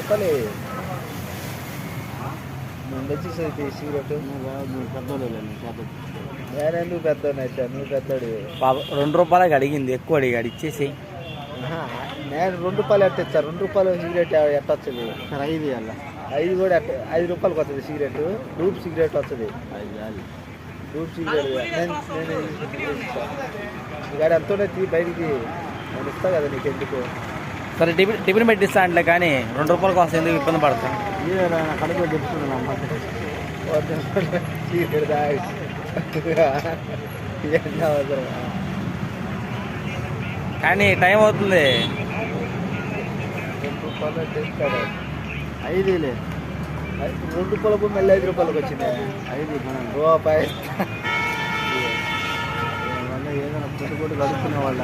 రూపాయలు ముందు వచ్చేసరికి సిగరెట్ నేనెందుకు పెద్దోడు అయితే నువ్వు పెద్దోడు. ₹2 అడిగింది, ఎక్కువ అడిగాడు ఇచ్చేసి. నేను ₹2 ఎట్ట ఇచ్చా? ₹2 సిగరెట్ ఎట్ట వస్తుంది? 5 అలా 5 కూడా ₹5 వస్తుంది సిగరెట్. డూప్ సిగరెట్ వస్తుంది. డూప్ సిగరెట్ నేను గాడి ఎంతోనే బయటికి నేను ఇస్తా కదా నీకు ఎందుకు. సరే టిఫిన్ పెట్టిస్తా అంటే, కానీ ₹2 కోసం ఎందుకు ఇబ్బంది పడతాను? కడుపు చెప్తున్నాను సిగరెట్ అవసరం. కానీ టైం అవుతుంది. ₹2 తెస్తాడు. 5 లేదు. ₹2 మళ్ళీ ₹5 వచ్చింది. 5 రూపాయి ఏదైనా పుట్టు గడుపుకునే వాళ్ళు